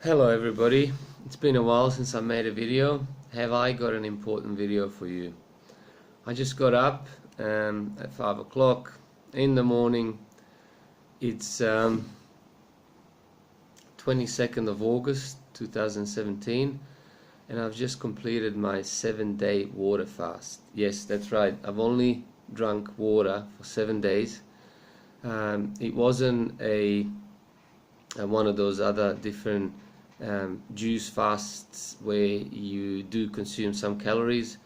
Hello everybody, it's been a while since I made a video. Have I got an important video for you? I just got up at 5 o'clock in the morning. It's 22nd of August 2017 and I've just completed my 7-day water fast. Yes, that's right, I've only drunk water for 7 days. It wasn't one of those other different juice fasts where you do consume some calories.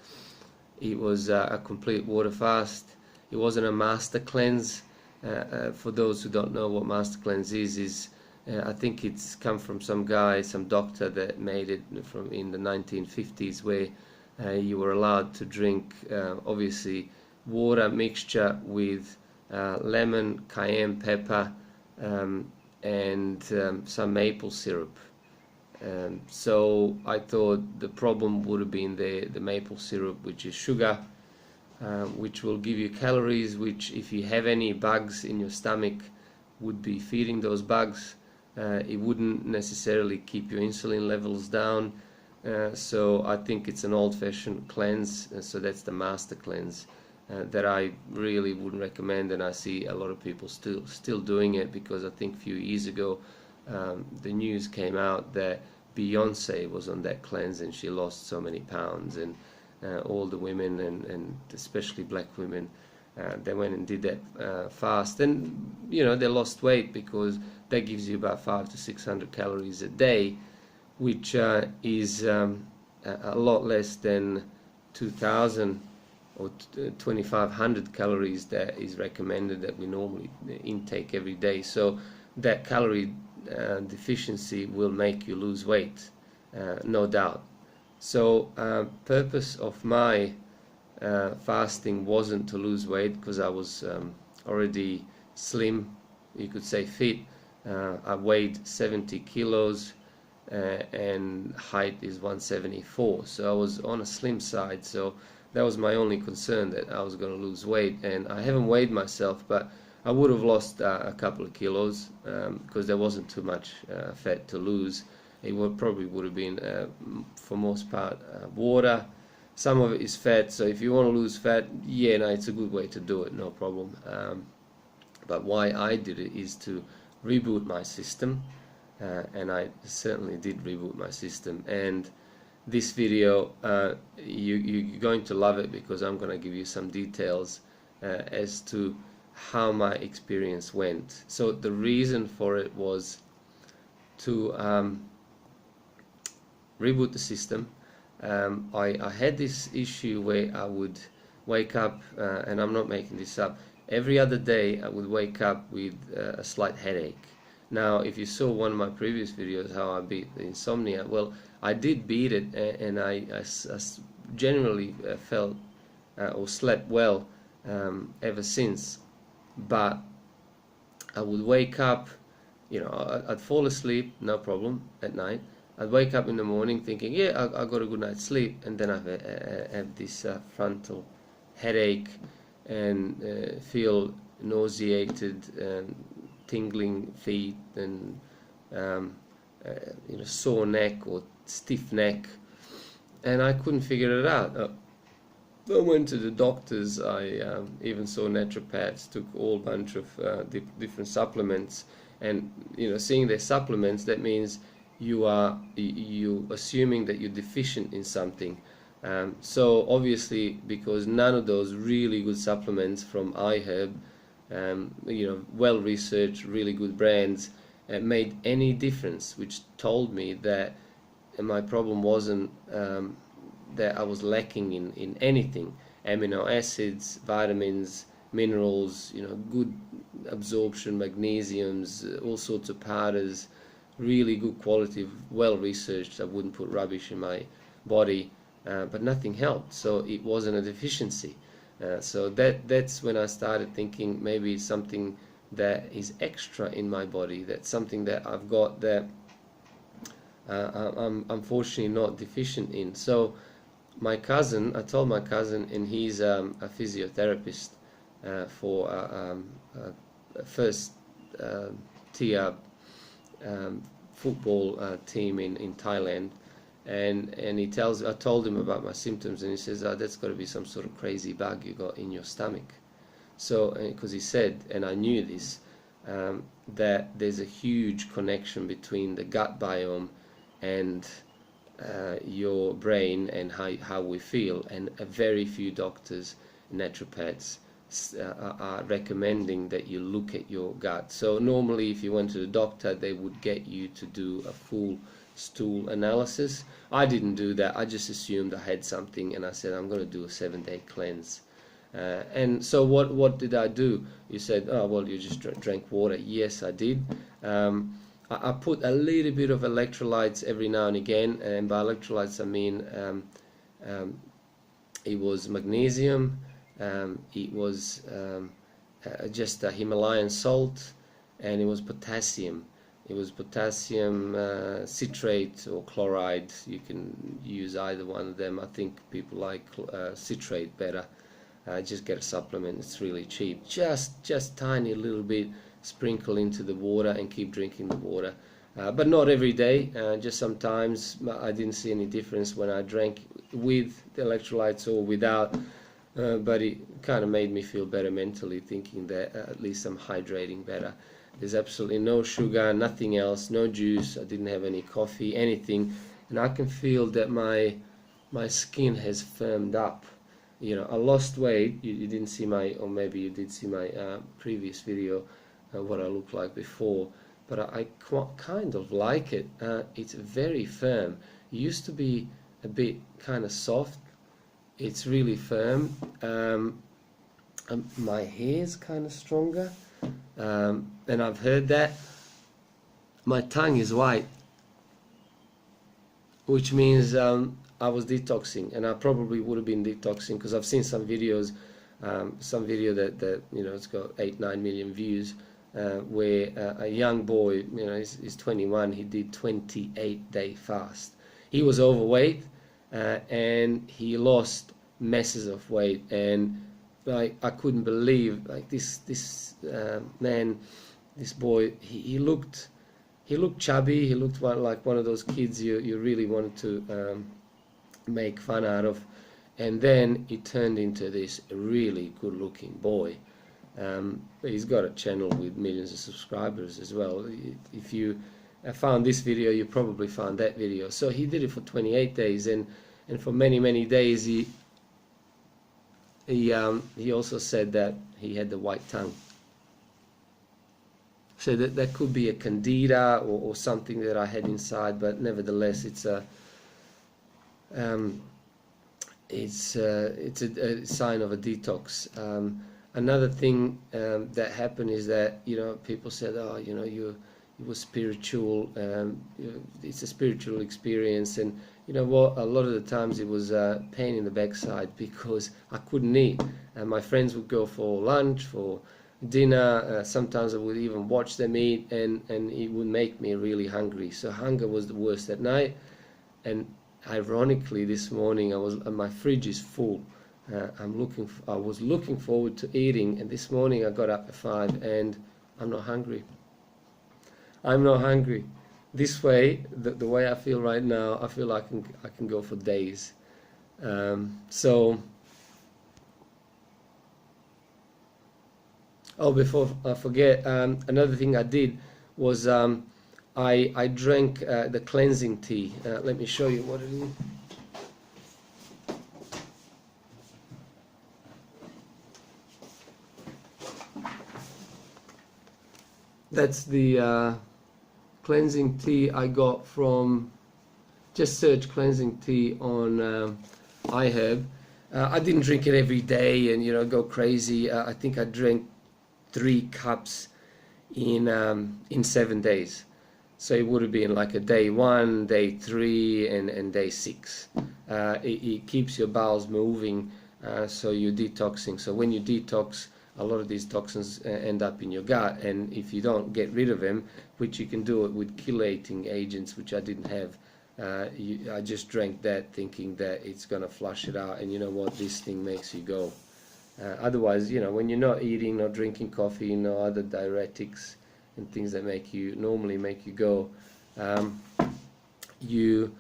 It was a complete water fast. It wasn't a master cleanse. For those who don't know what master cleanse is I think it's come from some guy, some doctor that made it from in the 1950s, where you were allowed to drink obviously water mixture with lemon, cayenne pepper, and some maple syrup. So I thought the problem would have been the maple syrup, which is sugar, which will give you calories, which if you have any bugs in your stomach would be feeding those bugs. It wouldn't necessarily keep your insulin levels down. So I think it's an old-fashioned cleanse, so that's the master cleanse that I really wouldn't recommend, and I see a lot of people still doing it, because I think a few years ago the news came out that Beyonce was on that cleanse and she lost so many pounds, and all the women and especially black women, they went and did that fast, and you know, they lost weight because that gives you about 500 to 600 calories a day, which is a lot less than 2000 or 2500 calories that is recommended that we normally intake every day. So that calorie deficiency will make you lose weight, no doubt. So purpose of my fasting wasn't to lose weight, because I was already slim, you could say fit. I weighed 70 kilos and height is 174, so I was on a slim side. So that was my only concern, that I was going to lose weight, and I haven't weighed myself, but I would have lost a couple of kilos because there wasn't too much fat to lose. It probably would have been, for most part, water. Some of it is fat, so if you want to lose fat, yeah, no, it's a good way to do it, no problem. But why I did it is to reboot my system, and I certainly did reboot my system. And this video, you're going to love it, because I'm going to give you some details as to how my experience went. So the reason for it was to reboot the system. I had this issue where I would wake up, and I'm not making this up, every other day I would wake up with a slight headache. Now, if you saw one of my previous videos, how I beat the insomnia, well, I did beat it, and I generally felt or slept well ever since. But I would wake up, you know, I'd fall asleep, no problem, at night. I'd wake up in the morning thinking, yeah, I got a good night's sleep, and then I have this frontal headache and feel nauseated and tingling feet and you know, sore neck or stiff neck, and I couldn't figure it out. I went to the doctors, I even saw naturopaths, took a whole bunch of different supplements, and you know, seeing their supplements, that means you assuming that you're deficient in something. So obviously, because none of those really good supplements from iHerb, you know, well researched, really good brands, made any difference, which told me that my problem wasn't that I was lacking in anything: amino acids, vitamins, minerals, you know, good absorption, magnesiums, all sorts of powders, really good quality, well researched. I wouldn't put rubbish in my body, but nothing helped. So it wasn't a deficiency. So that's when I started thinking maybe it's something that is extra in my body, that's something that I've got that I'm unfortunately not deficient in. So my cousin, I told my cousin, and he's a physiotherapist for first tier football team in Thailand, and I told him about my symptoms, and he says, "Oh, that's got to be some sort of crazy bug you got in your stomach." So, because he said, and I knew this, that there's a huge connection between the gut biome and your brain and how we feel, and very few doctors, naturopaths, are recommending that you look at your gut. So normally if you went to the doctor, they would get you to do a full stool analysis. I didn't do that. I just assumed I had something, and I said I'm going to do a 7-day cleanse. And so what did I do? You said, oh well, you just drank water. Yes, I did. I put a little bit of electrolytes every now and again, and by electrolytes I mean it was magnesium, it was just a Himalayan salt, and it was potassium. It was potassium citrate or chloride. You can use either one of them. I think people like citrate better. Just get a supplement. It's really cheap. Just tiny little bit. Sprinkle into the water and keep drinking the water. But not every day. Just sometimes. I didn't see any difference when I drank with the electrolytes or without. But it kind of made me feel better mentally, thinking that at least I'm hydrating better. There's absolutely no sugar, nothing else, no juice. I didn't have any coffee, anything, and I can feel that my skin has firmed up. You know, I lost weight. You didn't see my, or maybe you did see my previous video, what I looked like before. But I kind of like it. It's very firm. It used to be a bit kind of soft. It's really firm. My hair's kind of stronger. And I've heard that my tongue is white, which means I was detoxing, and I probably would have been detoxing, because I've seen some videos, some video that you know, it's got 8-9 million views, where a young boy, you know, he's 21, he did 28-day fast. He was overweight, and he lost masses of weight, and like I couldn't believe, like this man, this boy, he looked chubby. He looked like one of those kids you really wanted to make fun out of, and then he turned into this really good-looking boy. He's got a channel with millions of subscribers as well. If you found this video, you probably found that video. So he did it for 28 days, and for many days he also said that he had the white tongue. So that could be a Candida or something that I had inside, but nevertheless, it's a sign of a detox. Another thing that happened is that, you know, people said, oh, you know, you were spiritual. It's a spiritual experience, and you know what? A lot of the times it was pain in the backside, because I couldn't eat, and my friends would go for lunch, for dinner. Sometimes I would even watch them eat, and it would make me really hungry. So hunger was the worst at night, and ironically, this morning my fridge is full. I was looking forward to eating, and this morning I got up at 5 and I'm not hungry. I'm not hungry. This way, the way I feel right now, I feel like I can go for days. So, oh, before I forget, another thing I did was I drank the cleansing tea. Let me show you what it is. That's the cleansing tea I got from, just search cleansing tea on iHerb. I didn't drink it every day and, you know, go crazy. I think I drank 3 cups in 7 days. So it would have been like a day 1, day 3, and day 6. It keeps your bowels moving, so you're detoxing. So when you detox, a lot of these toxins end up in your gut, and if you don't get rid of them, which you can do it with chelating agents, which I didn't have, I just drank that thinking that it's going to flush it out, and you know what, this thing makes you go. Otherwise, you know, when you're not eating, not drinking coffee, no other diuretics and things that normally make you go, you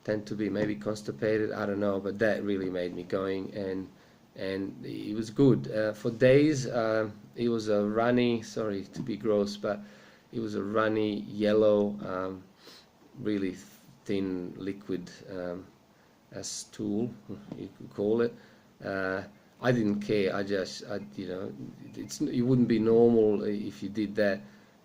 tend to be maybe constipated, I don't know, but that really made me going, and it was good. For days, it was a runny, sorry to be gross, but it was a runny yellow, really thin liquid, a stool, you could call it. I didn't care. You know, it wouldn't be normal if you did that,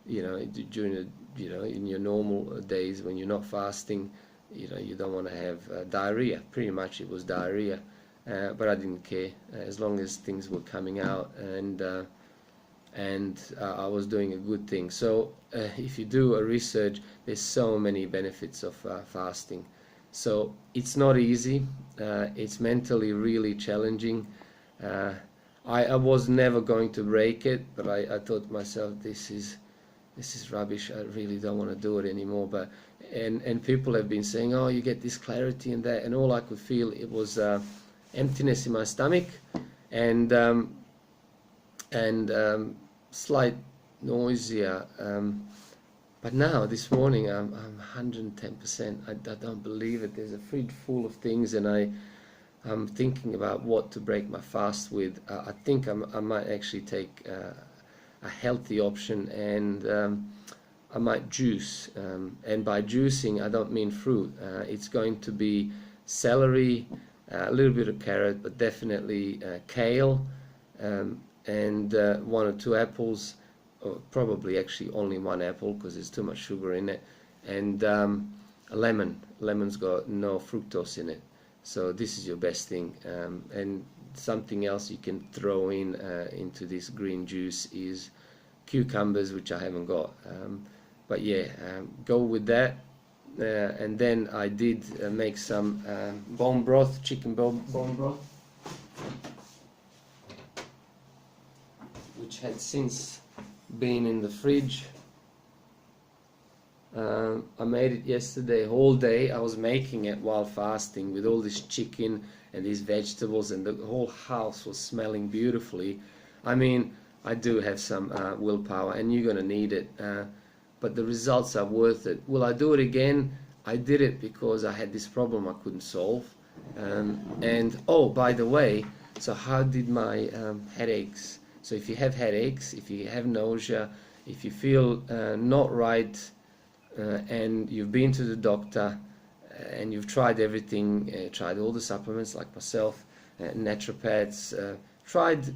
you know, during the, you know, in your normal days when you're not fasting. You know, you don't want to have diarrhea. Pretty much it was diarrhea, but I didn't care as long as things were coming out, and I was doing a good thing. So if you do a research, there's so many benefits of fasting. So it's not easy. It's mentally really challenging. I was never going to break it, but I thought to myself, this is rubbish. I really don't want to do it anymore. But and people have been saying, oh, you get this clarity and that, and all I could feel, it was emptiness in my stomach, and slight nausea. But now this morning I'm 110%. I don't believe it. There's a fridge full of things, and I'm thinking about what to break my fast with. I think I might actually take a healthy option, and I might juice. And by juicing, I don't mean fruit. It's going to be celery, a little bit of carrot, but definitely kale, and 1 or 2 apples, or probably actually only 1 apple because there's too much sugar in it, and a lemon. Lemon's got no fructose in it. So this is your best thing, and something else you can throw in into this green juice is cucumbers, which I haven't got, but yeah, go with that. And then I did make some bone broth, chicken bone broth, which had since been in the fridge. I made it yesterday whole day. I was making it while fasting with all this chicken and these vegetables, and the whole house was smelling beautifully. I mean, I do have some willpower, and you're gonna need it, but the results are worth it. Will I do it again? I did it because I had this problem I couldn't solve, and oh, by the way, so how did my headaches? So if you have headaches, if you have nausea, if you feel not right, and you've been to the doctor, and you've tried everything, tried all the supplements like myself, naturopaths, tried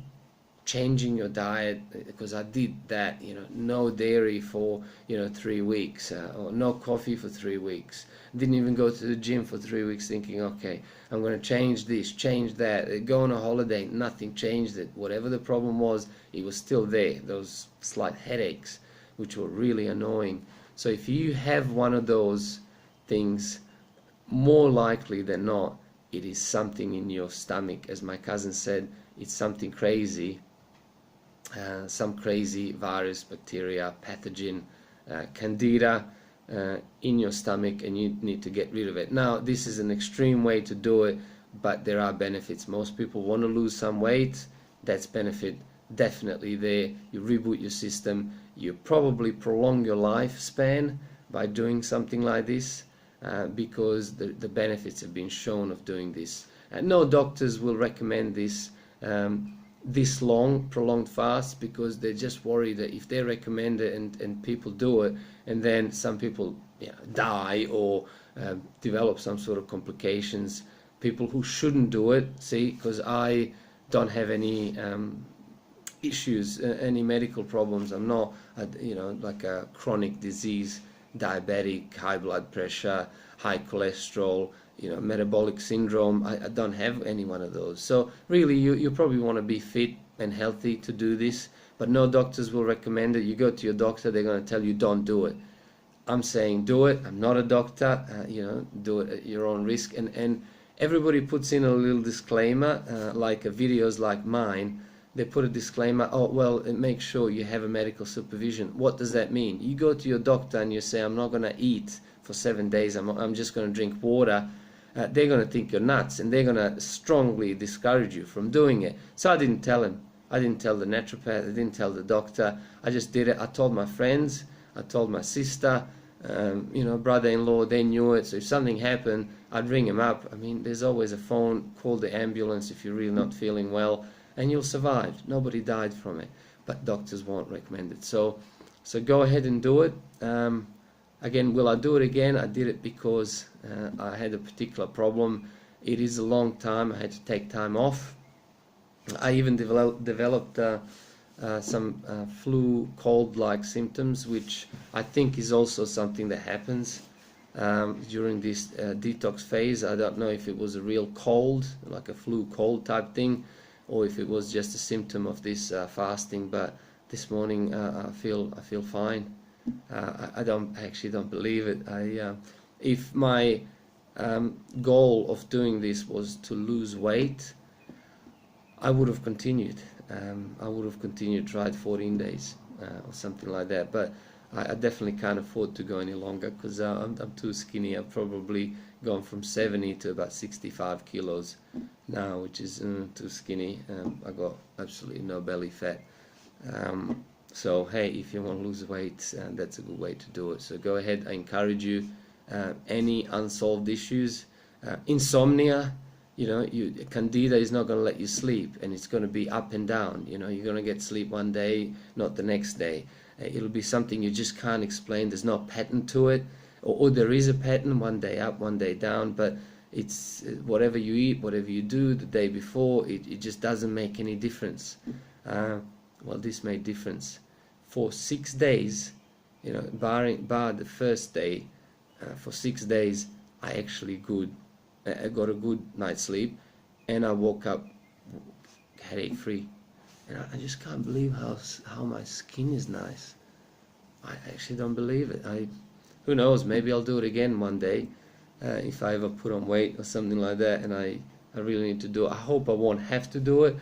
changing your diet, because I did that, you know, no dairy for, you know, 3 weeks, or no coffee for 3 weeks. Didn't even go to the gym for 3 weeks, thinking, okay, I'm going to change this, change that, go on a holiday. Nothing changed it. Whatever the problem was, it was still there. Those slight headaches, which were really annoying. So if you have one of those things, more likely than not, it is something in your stomach. As my cousin said, it's something crazy, some crazy virus, bacteria, pathogen, Candida in your stomach, and you need to get rid of it. Now, this is an extreme way to do it, but there are benefits. Most people want to lose some weight. That's benefit definitely there. You reboot your system. You probably prolong your lifespan by doing something like this, because the benefits have been shown of doing this. No doctors will recommend this this long prolonged fast, because they're just worried that if they recommend it and people do it, and then some people, you know, die or develop some sort of complications, people who shouldn't do it. See, because I don't have any issues, any medical problems. I'm not, you know, like a chronic disease, diabetic, high blood pressure, high cholesterol, you know, metabolic syndrome. I don't have any one of those. So really, you probably want to be fit and healthy to do this, but no doctors will recommend it. You go to your doctor, they're going to tell you don't do it. I'm saying do it. I'm not a doctor. You know, do it at your own risk. And everybody puts in a little disclaimer, like videos like mine. They put a disclaimer, oh, well, make sure you have a medical supervision. What does that mean? You go to your doctor and you say, I'm not going to eat for 7 days, I'm just going to drink water. They're going to think you're nuts, and they're going to strongly discourage you from doing it. So I didn't tell him. I didn't tell the naturopath. I didn't tell the doctor. I just did it. I told my friends. I told my sister. brother-in-law, they knew it, so if something happened, I'd ring him up. I mean, there's always a phone, call the ambulance if you're really not feeling well, and you'll survive. Nobody died from it, but doctors won't recommend it. So go ahead and do it. Again, will I do it again? I did it because I had a particular problem. It is a long time. I had to take time off. I even developed some flu, cold-like symptoms, which I think is also something that happens during this detox phase. I don't know if it was a real cold, like a flu cold type thing, or if it was just a symptom of this fasting. But this morning I feel fine. I actually don't believe it. If my goal of doing this was to lose weight, I would have continued. Tried 14 days or something like that. But I definitely can't afford to go any longer because I'm too skinny. I've probably gone from 70 to about 65 kilos now, which is too skinny. I got absolutely no belly fat. So hey, if you want to lose weight, that's a good way to do it. So go ahead. I encourage you. Any unsolved issues, insomnia. Candida is not going to let you sleep, and it's going to be up and down. You're going to get sleep one day, not the next day. It'll be something you just can't explain. There's no pattern to it, or there is a pattern, one day up, one day down, but it's whatever you eat, whatever you do the day before, it just doesn't make any difference. Well, this made difference. For 6 days, bar the first day, for 6 days, I got a good night's sleep, and I woke up headache free, and I just can't believe how my skin is nice. I actually don't believe it. Who knows, maybe I'll do it again one day if I ever put on weight or something like that, and I really need to do it. I hope I won't have to do it.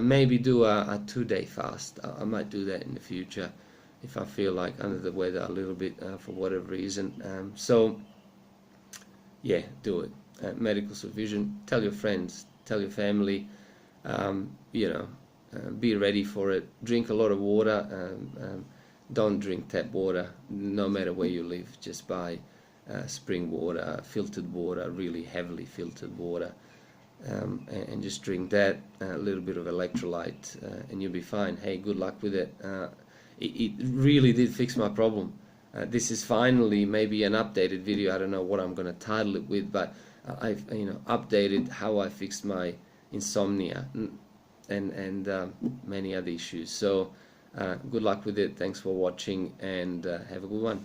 Maybe do a 2-day fast. I might do that in the future if I feel like under the weather a little bit for whatever reason. So yeah, do it. Medical supervision. Tell your friends, tell your family. Be ready for it. Drink a lot of water. Don't drink tap water, no matter where you live. Just buy spring water, filtered water, really heavily filtered water, and just drink that. A little bit of electrolyte, and you'll be fine. Hey, good luck with it. It really did fix my problem. This is finally maybe an updated video. I don't know what I'm going to title it with, but I've updated how I fixed my insomnia and many other issues. So good luck with it. Thanks for watching, and have a good one.